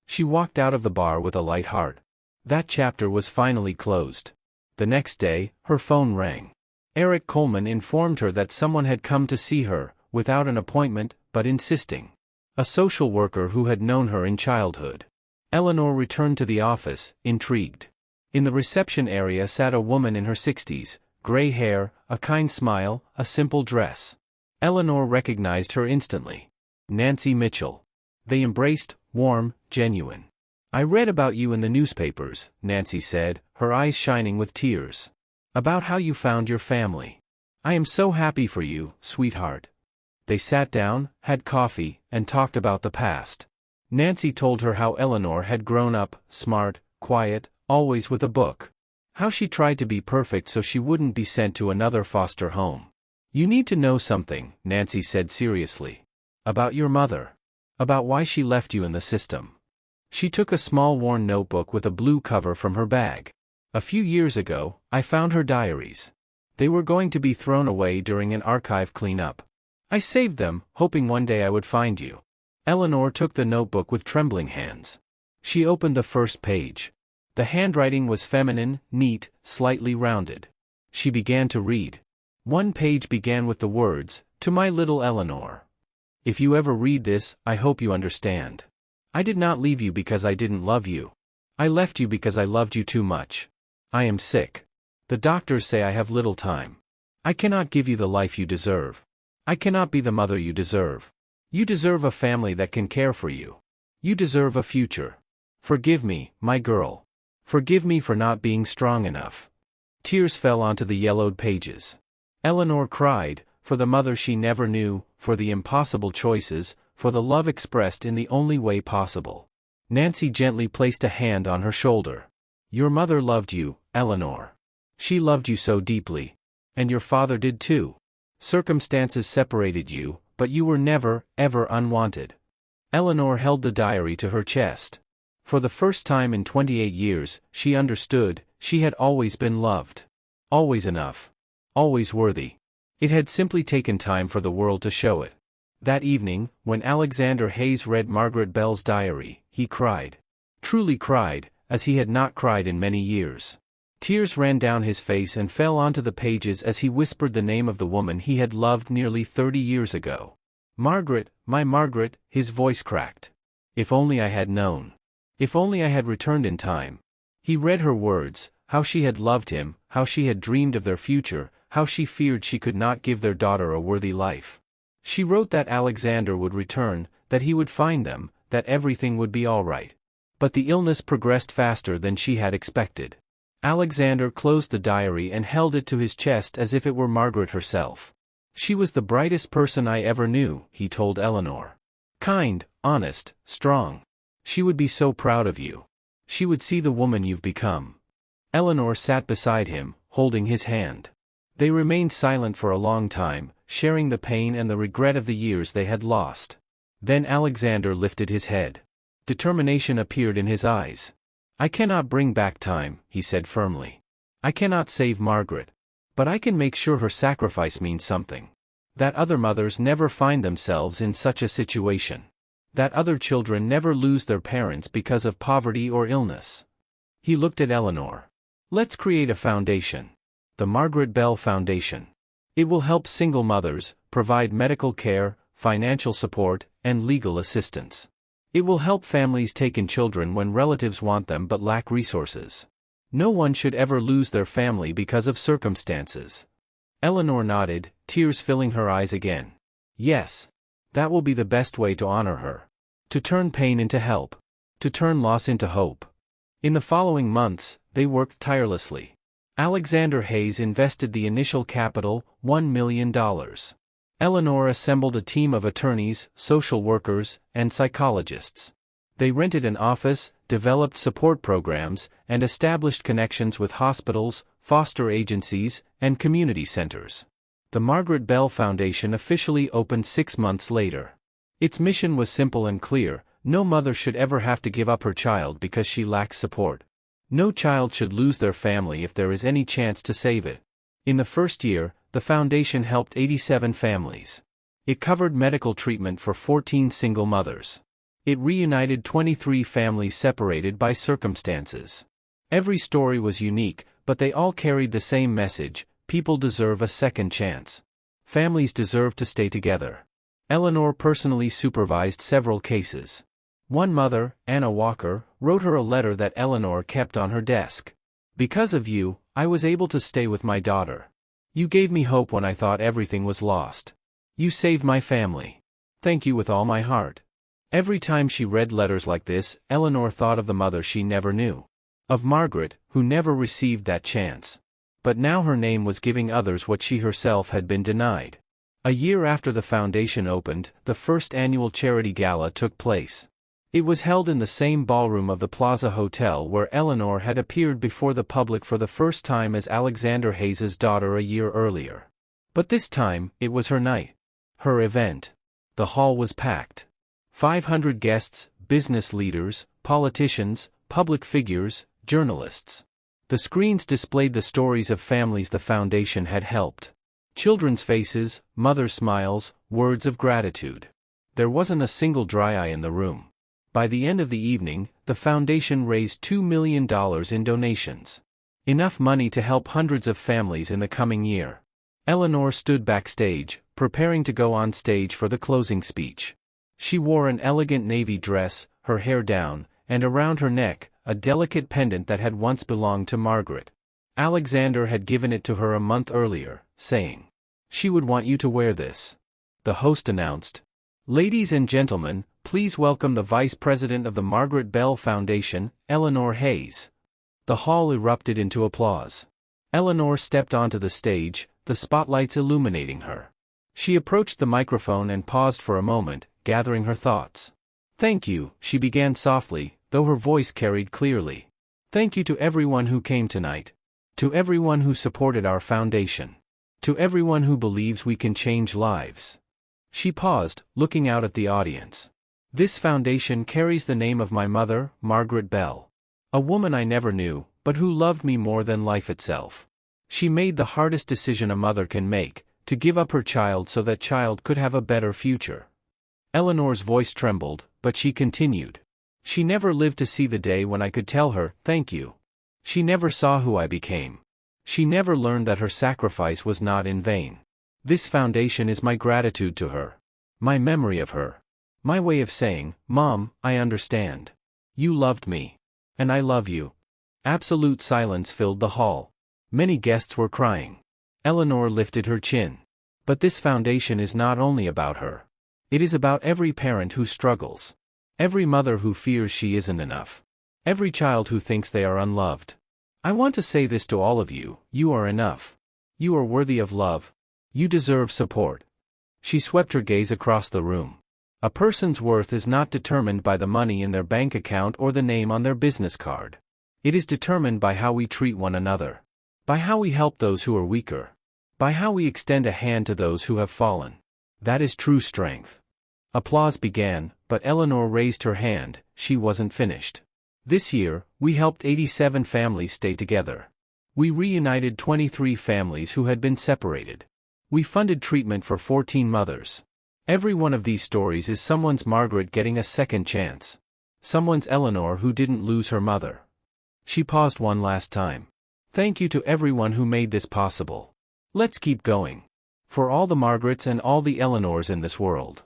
She walked out of the bar with a light heart. That chapter was finally closed. The next day, her phone rang. Eric Coleman informed her that someone had come to see her, without an appointment, but insisting. A social worker who had known her in childhood. Eleanor returned to the office, intrigued. In the reception area sat a woman in her 60s, gray hair, a kind smile, a simple dress. Eleanor recognized her instantly. Nancy Mitchell. They embraced, warm, genuine. "I read about you in the newspapers," Nancy said, her eyes shining with tears. "About how you found your family. I am so happy for you, sweetheart." They sat down, had coffee, and talked about the past. Nancy told her how Eleanor had grown up, smart, quiet, always with a book. How she tried to be perfect so she wouldn't be sent to another foster home. "You need to know something," Nancy said seriously. "About your mother. About why she left you in the system." She took a small worn notebook with a blue cover from her bag. "A few years ago, I found her diaries. They were going to be thrown away during an archive cleanup. I saved them, hoping one day I would find you." Eleanor took the notebook with trembling hands. She opened the first page. The handwriting was feminine, neat, slightly rounded. She began to read. One page began with the words, "To my little Eleanor. If you ever read this, I hope you understand. I did not leave you because I didn't love you. I left you because I loved you too much. I am sick. The doctors say I have little time. I cannot give you the life you deserve. I cannot be the mother you deserve. You deserve a family that can care for you. You deserve a future. Forgive me, my girl. Forgive me for not being strong enough." Tears fell onto the yellowed pages. Eleanor cried, for the mother she never knew, for the impossible choices, for the love expressed in the only way possible. Nancy gently placed a hand on her shoulder. "Your mother loved you, Eleanor. She loved you so deeply. And your father did too. Circumstances separated you, but you were never, ever unwanted." Eleanor held the diary to her chest. For the first time in 28 years, she understood, she had always been loved. Always enough. Always worthy. It had simply taken time for the world to show it. That evening, when Alexander Hayes read Margaret Bell's diary, he cried. Truly cried, as he had not cried in many years. Tears ran down his face and fell onto the pages as he whispered the name of the woman he had loved nearly 30 years ago. "Margaret, my Margaret," his voice cracked. "If only I had known. If only I had returned in time." He read her words, how she had loved him, how she had dreamed of their future, how she feared she could not give their daughter a worthy life. She wrote that Alexander would return, that he would find them, that everything would be all right. But the illness progressed faster than she had expected. Alexander closed the diary and held it to his chest as if it were Margaret herself. "She was the brightest person I ever knew," he told Eleanor. "Kind, honest, strong. She would be so proud of you. She would see the woman you've become." Eleanor sat beside him, holding his hand. They remained silent for a long time, sharing the pain and the regret of the years they had lost. Then Alexander lifted his head. Determination appeared in his eyes. "I cannot bring back time," he said firmly. "I cannot save Margaret. But I can make sure her sacrifice means something. That other mothers never find themselves in such a situation. That other children never lose their parents because of poverty or illness." He looked at Eleanor. "Let's create a foundation. The Margaret Bell Foundation. It will help single mothers, provide medical care, financial support, and legal assistance. It will help families take in children when relatives want them but lack resources. No one should ever lose their family because of circumstances." Eleanor nodded, tears filling her eyes again. "Yes. That will be the best way to honor her. To turn pain into help. To turn loss into hope." In the following months, they worked tirelessly. Alexander Hayes invested the initial capital, $1 million. Eleanor assembled a team of attorneys, social workers, and psychologists. They rented an office, developed support programs, and established connections with hospitals, foster agencies, and community centers. The Margaret Bell Foundation officially opened 6 months later. Its mission was simple and clear: no mother should ever have to give up her child because she lacks support. No child should lose their family if there is any chance to save it. In the first year, the foundation helped 87 families. It covered medical treatment for 14 single mothers. It reunited 23 families separated by circumstances. Every story was unique, but they all carried the same message: people deserve a second chance. Families deserve to stay together. Eleanor personally supervised several cases. One mother, Anna Walker, wrote her a letter that Eleanor kept on her desk. "Because of you, I was able to stay with my daughter. You gave me hope when I thought everything was lost. You saved my family. Thank you with all my heart." Every time she read letters like this, Eleanor thought of the mother she never knew. Of Margaret, who never received that chance. But now her name was giving others what she herself had been denied. A year after the foundation opened, the first annual charity gala took place. It was held in the same ballroom of the Plaza Hotel where Eleanor had appeared before the public for the first time as Alexander Hayes's daughter a year earlier. But this time, it was her night. Her event. The hall was packed. 500 guests, business leaders, politicians, public figures, journalists. The screens displayed the stories of families the foundation had helped. Children's faces, mothers' smiles, words of gratitude. There wasn't a single dry eye in the room. By the end of the evening, the foundation raised $2 million in donations. Enough money to help hundreds of families in the coming year. Eleanor stood backstage, preparing to go on stage for the closing speech. She wore an elegant navy dress, her hair down, and around her neck, a delicate pendant that had once belonged to Margaret. Alexander had given it to her a month earlier, saying, "She would want you to wear this." The host announced, "Ladies and gentlemen, please welcome the Vice President of the Margaret Bell Foundation, Eleanor Hayes." The hall erupted into applause. Eleanor stepped onto the stage, the spotlights illuminating her. She approached the microphone and paused for a moment, gathering her thoughts. "Thank you," she began softly, though her voice carried clearly. "Thank you to everyone who came tonight. To everyone who supported our foundation. To everyone who believes we can change lives." She paused, looking out at the audience. "This foundation carries the name of my mother, Margaret Bell. A woman I never knew, but who loved me more than life itself. She made the hardest decision a mother can make, to give up her child so that child could have a better future." Eleanor's voice trembled, but she continued. "She never lived to see the day when I could tell her, thank you. She never saw who I became. She never learned that her sacrifice was not in vain. This foundation is my gratitude to her. My memory of her. My way of saying, Mom, I understand. You loved me. And I love you." Absolute silence filled the hall. Many guests were crying. Eleanor lifted her chin. But this foundation is not only about her. It is about every parent who struggles. Every mother who fears she isn't enough. Every child who thinks they are unloved. I want to say this to all of you: you are enough. You are worthy of love. You deserve support. She swept her gaze across the room. A person's worth is not determined by the money in their bank account or the name on their business card. It is determined by how we treat one another. By how we help those who are weaker. By how we extend a hand to those who have fallen. That is true strength. Applause began, but Eleanor raised her hand. She wasn't finished. This year, we helped 87 families stay together. We reunited 23 families who had been separated. We funded treatment for 14 mothers. Every one of these stories is someone's Margaret getting a second chance. Someone's Eleanor who didn't lose her mother. She paused one last time. Thank you to everyone who made this possible. Let's keep going. For all the Margarets and all the Eleanors in this world.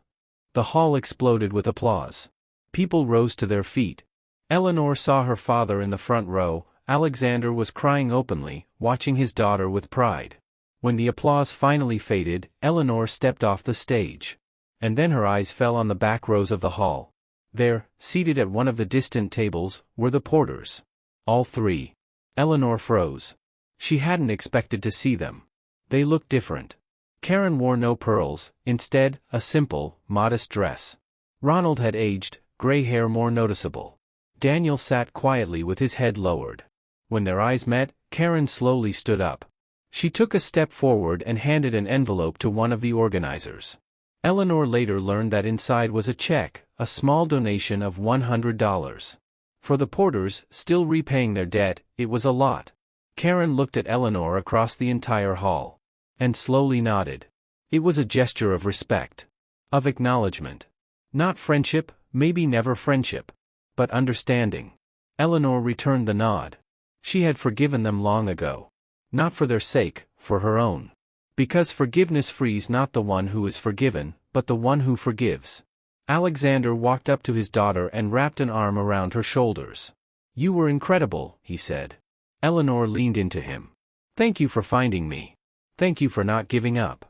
The hall exploded with applause. People rose to their feet. Eleanor saw her father in the front row. Alexander was crying openly, watching his daughter with pride. When the applause finally faded, Eleanor stepped off the stage. And then her eyes fell on the back rows of the hall. There, seated at one of the distant tables, were the Porters. All three. Eleanor froze. She hadn't expected to see them. They looked different. Karen wore no pearls, instead, a simple, modest dress. Ronald had aged, gray hair more noticeable. Daniel sat quietly with his head lowered. When their eyes met, Karen slowly stood up. She took a step forward and handed an envelope to one of the organizers. Eleanor later learned that inside was a check, a small donation of $100. For the Porters, still repaying their debt, it was a lot. Karen looked at Eleanor across the entire hall. And slowly nodded. It was a gesture of respect. Of acknowledgement. Not friendship, maybe never friendship. But understanding. Eleanor returned the nod. She had forgiven them long ago. Not for their sake, for her own. Because forgiveness frees not the one who is forgiven, but the one who forgives. Alexander walked up to his daughter and wrapped an arm around her shoulders. You were incredible, he said. Eleanor leaned into him. Thank you for finding me. Thank you for not giving up.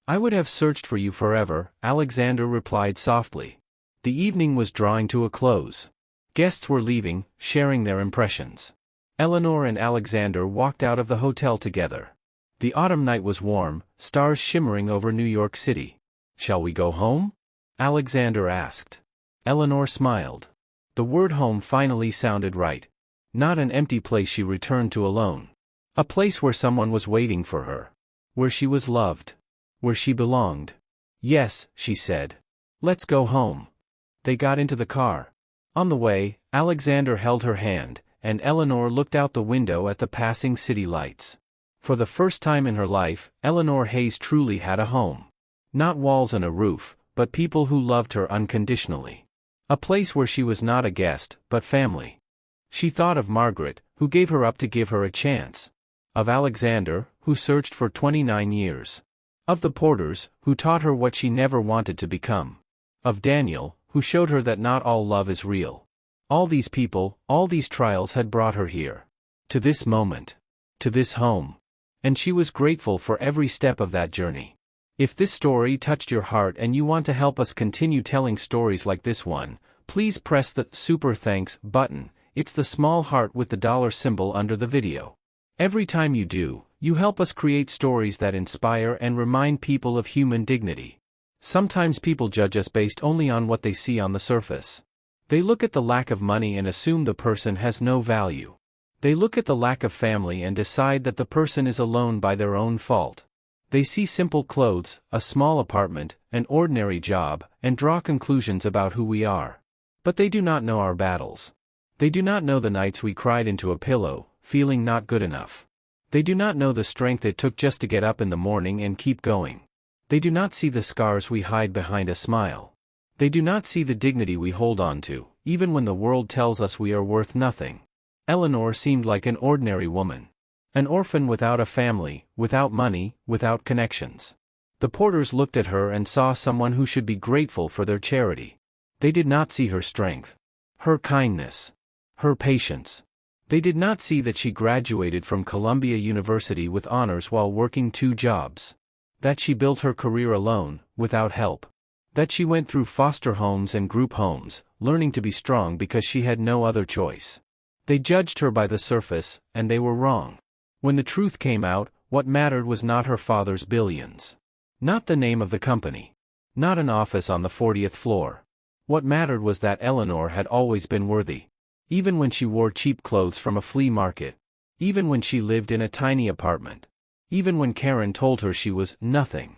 I would have searched for you forever, Alexander replied softly. The evening was drawing to a close. Guests were leaving, sharing their impressions. Eleanor and Alexander walked out of the hotel together. The autumn night was warm, stars shimmering over New York City. Shall we go home? Alexander asked. Eleanor smiled. The word home finally sounded right. Not an empty place she returned to alone. A place where someone was waiting for her. Where she was loved. Where she belonged. Yes, she said. Let's go home. They got into the car. On the way, Alexander held her hand, and Eleanor looked out the window at the passing city lights. For the first time in her life, Eleanor Hayes truly had a home. Not walls and a roof, but people who loved her unconditionally. A place where she was not a guest, but family. She thought of Margaret, who gave her up to give her a chance. Of Alexander, who searched for 29 years. Of the Porters, who taught her what she never wanted to become. Of Daniel, who showed her that not all love is real. All these people, all these trials had brought her here. To this moment. To this home. And she was grateful for every step of that journey. If this story touched your heart and you want to help us continue telling stories like this one, please press the Super Thanks button. It's the small heart with the dollar symbol under the video. Every time you do, you help us create stories that inspire and remind people of human dignity. Sometimes people judge us based only on what they see on the surface. They look at the lack of money and assume the person has no value. They look at the lack of family and decide that the person is alone by their own fault. They see simple clothes, a small apartment, an ordinary job, and draw conclusions about who we are. But they do not know our battles. They do not know the nights we cried into a pillow, feeling not good enough. They do not know the strength it took just to get up in the morning and keep going. They do not see the scars we hide behind a smile. They do not see the dignity we hold on to, even when the world tells us we are worth nothing. Eleanor seemed like an ordinary woman. An orphan without a family, without money, without connections. The Porters looked at her and saw someone who should be grateful for their charity. They did not see her strength. Her kindness. Her patience. They did not see that she graduated from Columbia University with honors while working 2 jobs. That she built her career alone, without help. That she went through foster homes and group homes, learning to be strong because she had no other choice. They judged her by the surface, and they were wrong. When the truth came out, what mattered was not her father's billions. Not the name of the company. Not an office on the 40th floor. What mattered was that Eleanor had always been worthy. Even when she wore cheap clothes from a flea market. Even when she lived in a tiny apartment. Even when Karen told her she was nothing.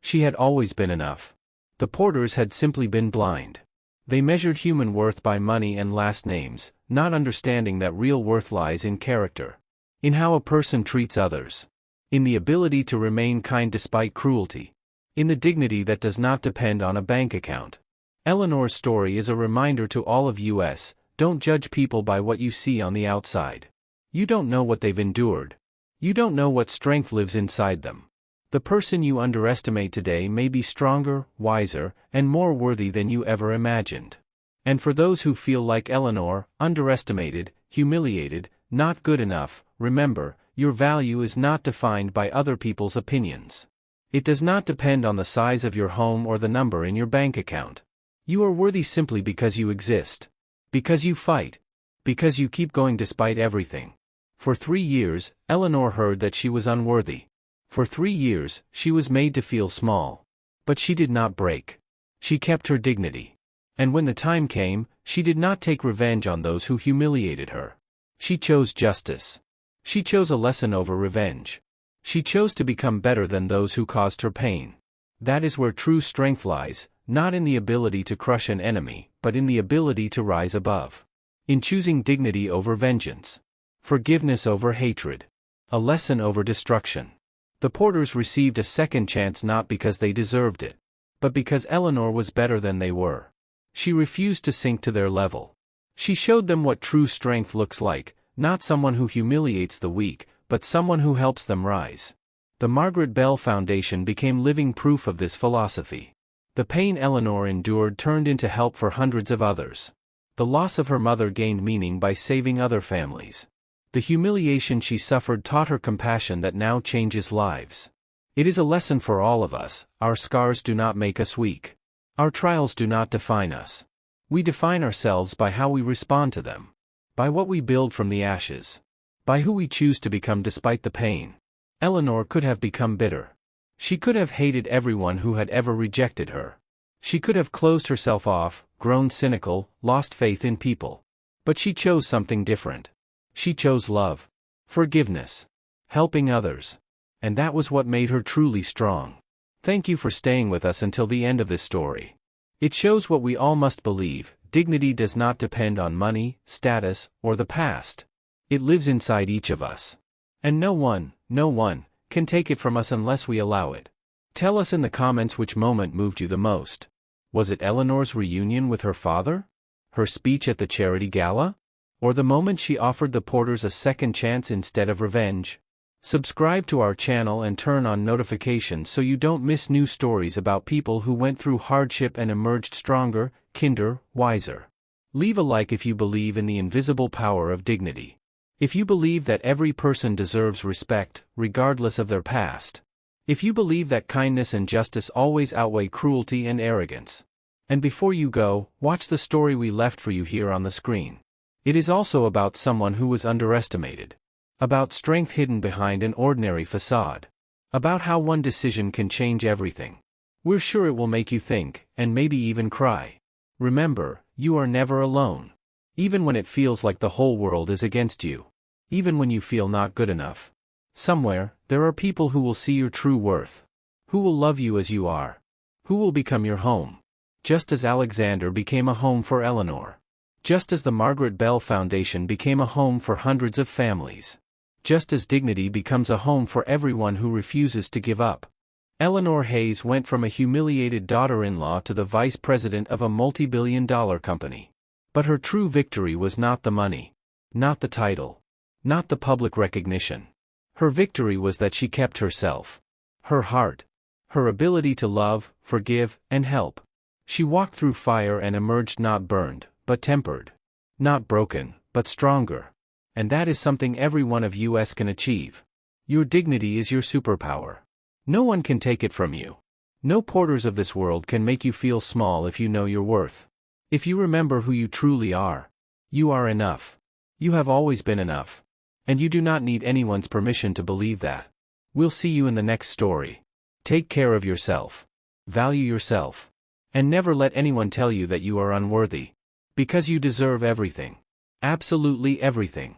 She had always been enough. The Porters had simply been blind. They measured human worth by money and last names, not understanding that real worth lies in character. In how a person treats others. In the ability to remain kind despite cruelty. In the dignity that does not depend on a bank account. Eleanor's story is a reminder to all of us, don't judge people by what you see on the outside. You don't know what they've endured. You don't know what strength lives inside them. The person you underestimate today may be stronger, wiser, and more worthy than you ever imagined. And for those who feel like Eleanor, underestimated, humiliated, not good enough, remember, your value is not defined by other people's opinions. It does not depend on the size of your home or the number in your bank account. You are worthy simply because you exist. Because you fight. Because you keep going despite everything. For 3 years, Eleanor heard that she was unworthy. For 3 years, she was made to feel small. But she did not break. She kept her dignity. And when the time came, she did not take revenge on those who humiliated her. She chose justice. She chose a lesson over revenge. She chose to become better than those who caused her pain. That is where true strength lies, not in the ability to crush an enemy, but in the ability to rise above. In choosing dignity over vengeance. Forgiveness over hatred. A lesson over destruction. The Porters received a second chance not because they deserved it, but because Eleanor was better than they were. She refused to sink to their level. She showed them what true strength looks like, not someone who humiliates the weak, but someone who helps them rise. The Margaret Bell Foundation became living proof of this philosophy. The pain Eleanor endured turned into help for hundreds of others. The loss of her mother gained meaning by saving other families. The humiliation she suffered taught her compassion that now changes lives. It is a lesson for all of us. Our scars do not make us weak. Our trials do not define us. We define ourselves by how we respond to them. By what we build from the ashes. By who we choose to become despite the pain. Eleanor could have become bitter. She could have hated everyone who had ever rejected her. She could have closed herself off, grown cynical, lost faith in people. But she chose something different. She chose love. Forgiveness. Helping others. And that was what made her truly strong. Thank you for staying with us until the end of this story. It shows what we all must believe: dignity does not depend on money, status, or the past. It lives inside each of us. And no one, can take it from us unless we allow it. Tell us in the comments which moment moved you the most. Was it Eleanor's reunion with her father? Her speech at the charity gala? Or the moment she offered the Porters a second chance instead of revenge? Subscribe to our channel and turn on notifications so you don't miss new stories about people who went through hardship and emerged stronger, kinder, wiser. Leave a like if you believe in the invisible power of dignity. If you believe that every person deserves respect, regardless of their past. If you believe that kindness and justice always outweigh cruelty and arrogance. And before you go, watch the story we left for you here on the screen. It is also about someone who was underestimated. About strength hidden behind an ordinary facade. About how one decision can change everything. We're sure it will make you think, and maybe even cry. Remember, you are never alone. Even when it feels like the whole world is against you. Even when you feel not good enough. Somewhere, there are people who will see your true worth. Who will love you as you are. Who will become your home. Just as Alexander became a home for Eleanor. Just as the Margaret Bell Foundation became a home for hundreds of families. Just as dignity becomes a home for everyone who refuses to give up. Eleanor Hayes went from a humiliated daughter-in-law to the vice president of a multi-billion-dollar company. But her true victory was not the money. Not the title. Not the public recognition. Her victory was that she kept herself. Her heart. Her ability to love, forgive, and help. She walked through fire and emerged not burned, but tempered. Not broken, but stronger. And that is something every one of us can achieve. Your dignity is your superpower. No one can take it from you. No porters of this world can make you feel small if you know your worth. If you remember who you truly are, you are enough. You have always been enough. And you do not need anyone's permission to believe that. We'll see you in the next story. Take care of yourself. Value yourself. And never let anyone tell you that you are unworthy. Because you deserve everything. Absolutely everything.